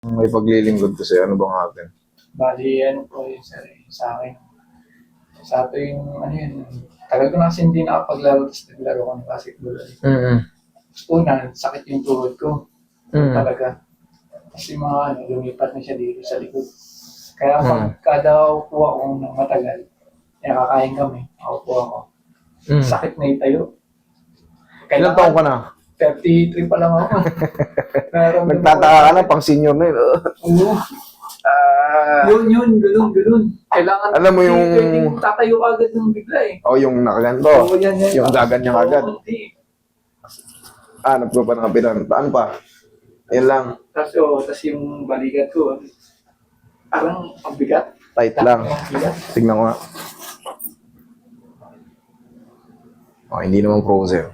May paglilingkod ko sa'yo. Ano bang atin? Bali, ano po yun sa akin. Sa ato yung, ano yun, tagal ko na kasi hindi nakapaglaro, tapos naglaro ko ng basketball. Mm-hmm. Una, sakit yung tuhod ko. Mm. Talaga. Kasi mga ano, lumipat na siya dito sa likod. Kaya kada upo ako ng matagal, kakain kami, nakaupo ako. Sakit na itayo. Ilang taon ka na? 33 pa lang ako. Nagtataka ka na, pang senior na yun. Oo. Yun, ganun. Kailangan, Alam mo yung... pwedeng tatayo agad ng bigla eh. Yung nakaganto. Oo, yan. Yung gaganyan agad. Hindi. Nagpo pa ng kapitan. Ano pa? Yan lang. Tapos yung balikat ko, parang ang bigat. Tight lang. Bigat. Tignan ko nga. Hindi naman frozen.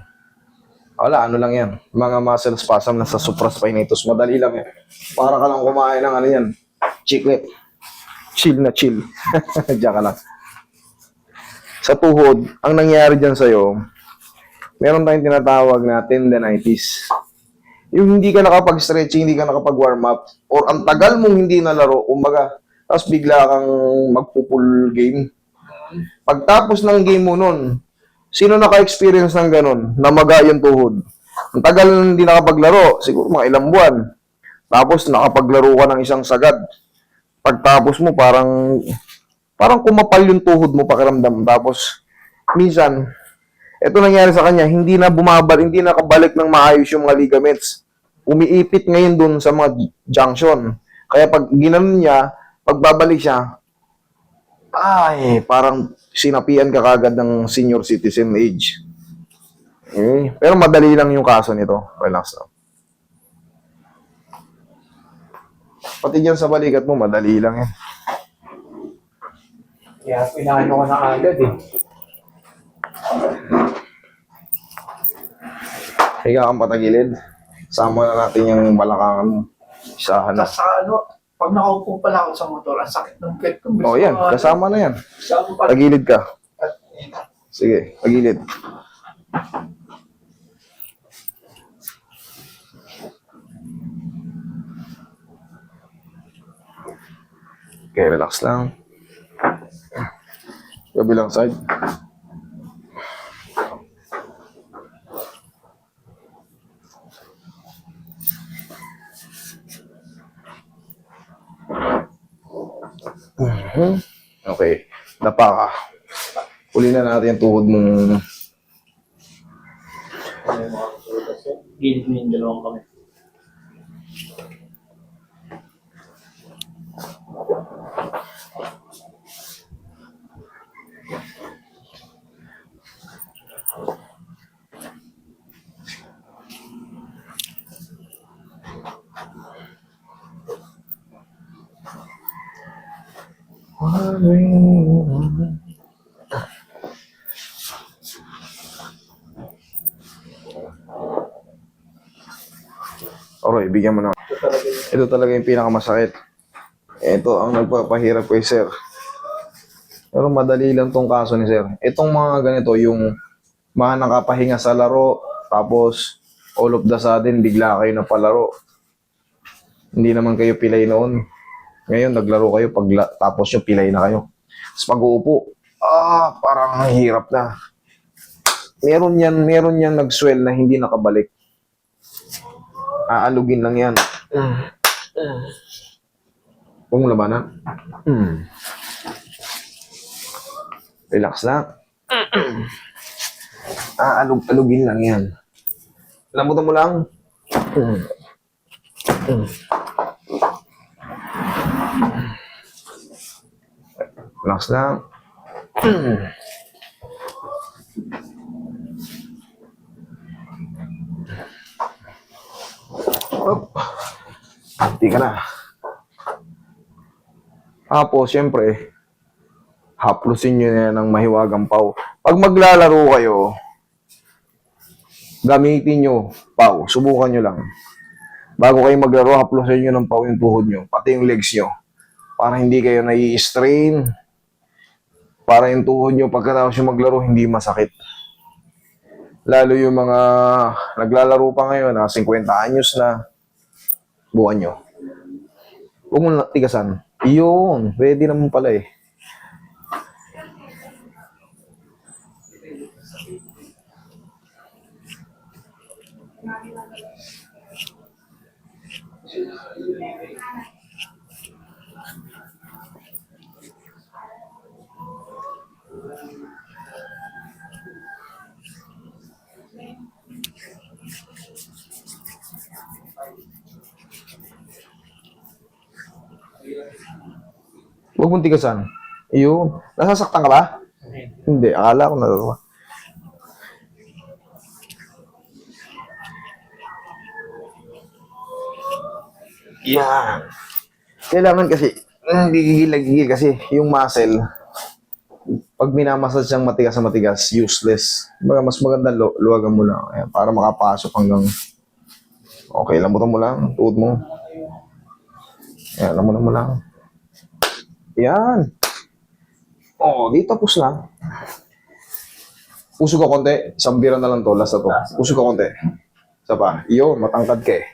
Wala, ano lang yan. Mga muscle spasm na sa supraspinatus. Madali lang yan. Para ka lang kumain ng ano yan. Chiclet. Chill na chill. Diyan ka lang. Sa tuhod, ang nangyari dyan sa'yo, meron tayong tinatawag na tendinitis. Yung hindi ka nakapag-stretching, hindi ka nakapag-warm up, or ang tagal mong hindi nalaro, kumbaga, tapos bigla kang magpupul game. Pagtapos ng game mo nun, sino naka-experience ng ganun? Namaga yung tuhod. Ang tagal hindi nakapaglaro, siguro mga ilang buwan. Tapos nakapaglaro ka ng isang sagad. Pagtapos mo, parang kumapal yung tuhod mo pakiramdam. Tapos, minsan, ito nangyari sa kanya, hindi na nakabalik ng maayos yung mga ligaments. Umiipit ngayon dun sa mga junction. Kaya pag ginanon niya, pagbabalik siya, parang sinapian ka kagad ng senior citizen age. Pero madali lang yung kaso nito. Relax lang. Pati dyan sa balikat mo, madali lang yan. Kaya pinaano ko na agad eh. Higa kang patagilid. Sama na natin yung balakangan mo. Isahan na. Tapos pag nakaupo pala ako sa motor, ang sakit ng pet ko. Yan. Kasama na yan. Tagilid ka. Sige, tagilid. Okay, relax lang. Kabilang side. Okay. Dapa ka. Uli na natin yung tuhod mong... Gilid mo yung dalawang kami. Okay, bigyan mo na. Ito talaga yung pinakamasakit. Ito ang nagpapahirap kay sir. Pero madali lang tong kaso ni sir. Itong mga ganito, yung mga nakapahinga sa laro, tapos all of the sudden, bigla kayo na palaro. Hindi naman kayo pilay noon. Ngayon, naglaro kayo, tapos yung pilay na kayo. Tapos pag-uupo, parang hirap na. Meron yan nag-swell na hindi nakabalik. Aalugin lang yan. Huwag mo labanan. Relax lang. Alugin lang yan. Lambutan mo lang. Relax lang. Hindi ka na. Tapos, syempre, haplusin nyo na ng mahiwagang pau. Pag maglalaro kayo, gamitin nyo pau. Subukan nyo lang. Bago kayo maglaro, haplusin nyo ng pau yung tuhod nyo, pati yung legs nyo. Para hindi kayo nai-strain. Para yung tuhod nyo, pagkatapos yung maglaro, hindi masakit. Lalo yung mga naglalaro pa ngayon, 50 anyos na, buwan nyo. Huwag mo na tigasan. Yun, pwede naman pala eh. Huwag mong tigasan. Yun. Nasasaktan ka ba? Hindi, akala ko na. Yan. Kailangan kasi, gigil kasi yung muscle, pag minamassage siyang matigas na matigas, useless. Baga, mas maganda luwagan mo lang. Ayan, para makapasok hanggang, okay, lambutan mo lang, tuhod mo. Ayan, lambutan mo lang. Yan. Oh, di tapos na. Puso ka konti. Isang bira na lang to. Last na to. Puso ka konti. Isa pa. Yun, matangkad ka eh.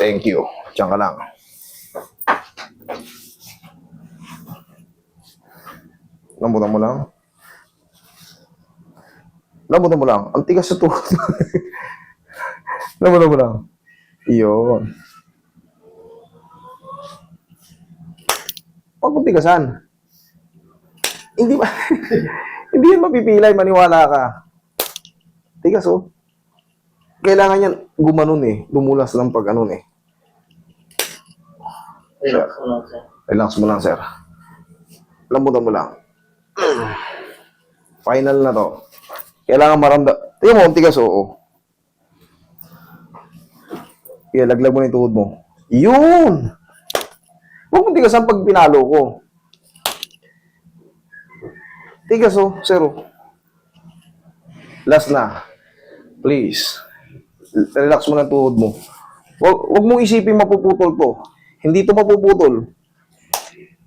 Thank you. Diyan ka lang. Lambutan mo lang. Lambutan mo lang. Ang tigas sa tuhod. Lambutan mo lang. Yun. Huwag mong tigasan. Hindi ba? Hindi yan mapipilay, maniwala ka. Tigas oh. Kailangan yan gumanon eh. Lumulas lang pag ano eh. Relax mo lang, sir. Relax mo lang, sir. Lambutan mo lang. Final na to. Kailangan maramdam. Tingnan mo, ang tigas oo. Kaya laglag mo na yung tuhod mo. Yun! Huwag mong tigasan pag pinalo ko. Tigas oh, sir oh. Last na. Please. Relax mo na tuhod mo. Huwag mong isipin mapuputol to. Hindi to mapuputol.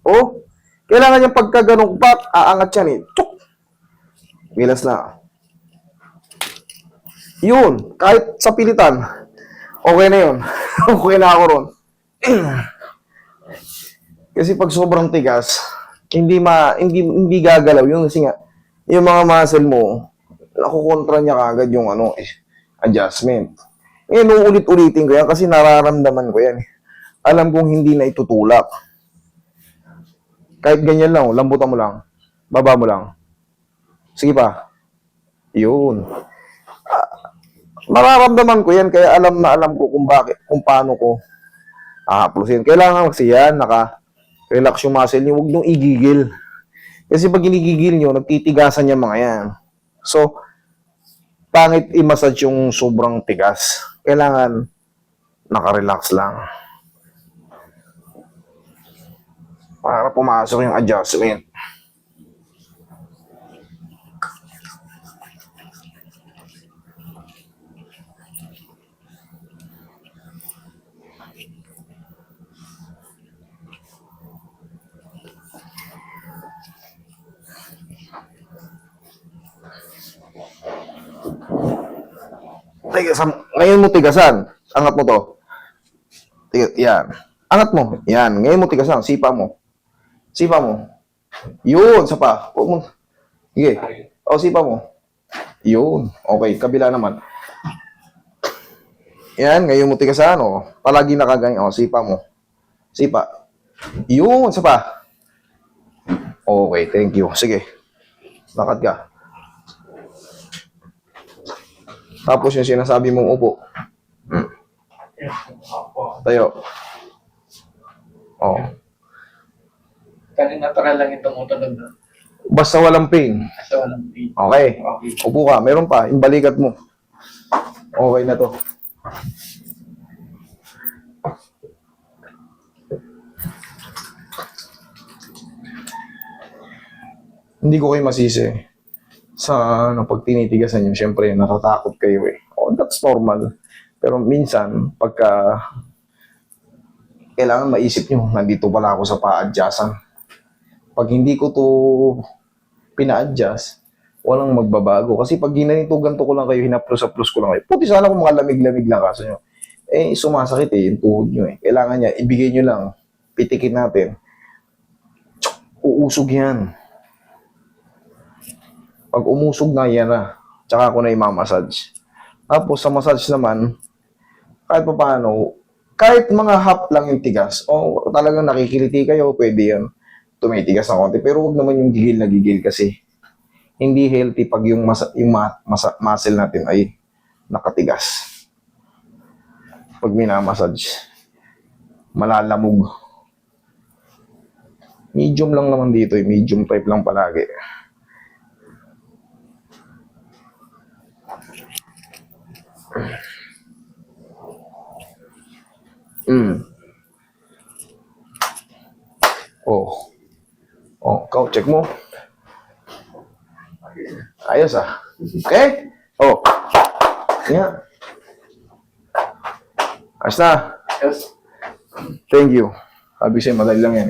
Oh, kailangan yung pagka ganong pat, aangat yan eh. Tsuk! Bilas na. Yun, kahit sa pilitan, okay na yun. Okay na ako ron. Kasi pag sobrang tigas, hindi gagalaw yun kasi nga yung mga muscle mo nakukontra niya kagad yung adjustment. Ngayon uulit-ulitin ko yan kasi nararamdaman ko yan. Alam kong hindi na itutulak. Kahit ganyan lang, lambutan mo lang. Baba mo lang. Sige pa. Yun. Mararamdaman ko yan kaya alam na alam ko kung paano ko ahaplusin. Kailangan kasi yan, relax yung muscle nyo, huwag nyo igigil. Kasi pag ginigigil nyo, nagtitigasan yung mga yan. So, pangit i-massage yung sobrang tigas. Kailangan nakarelax lang. Para pumasok yung adjustment. Ngayon mo tigasan. Angat mo to. Yan. Angat mo. Yan. Ngayon mo tigasan. Sipa mo. Sipa mo. Yun. Sa pa. Huwag mo. Sige. O, sipa mo. Yun. Okay. Kabila naman. Yan. Ngayon mo tigasan. O. Palagi nakaganyan. O, sipa mo. Sipa. Yun. Sa pa. Okay. Thank you. Sige. Lakad ka. Tapos yung sinasabi mong upo. Tayo. Oh. Kasi natural lang yung tumutunog na. Basta walang pain. Kasi walang pain. Okay. Okay. Upo ka. Meron pa. Yung balikat mo. Okay na to. Hindi ko kayo masisi. Sa pag tinitigasan nyo, syempre, natatakot kayo eh. Oh, that's normal. Pero minsan, pagka kailangan maisip nyo, nandito pala ako sa pa-adjustan. Pag hindi ko to pina-adjust, walang magbabago. Kasi pag ginanito, ganito ko lang kayo, hinaplos-aplos ko lang kayo. Puti sana kung mga lamig-lamig lang kaso nyo. sumasakit yung tuhod nyo Kailangan niya, ibigay nyo lang, pitikin natin. Uusog yan. Pag umusog na, yan na. Tsaka ako na i-massage. Tapos sa massage naman, kahit pa paano, kahit mga half lang yung tigas, o talagang nakikiliti kayo, pwede yan. Tumitigas ng konti. Pero huwag naman yung gigil na gigil kasi hindi healthy pag yung, muscle natin ay nakatigas. Pag minamassage, malalamog. Medium lang naman dito medium type lang palagi. Ikaw, check mo. Ayos Okay? Yeah. Ayos na. Yes. Thank you. Sabi sa'yo, madali lang yan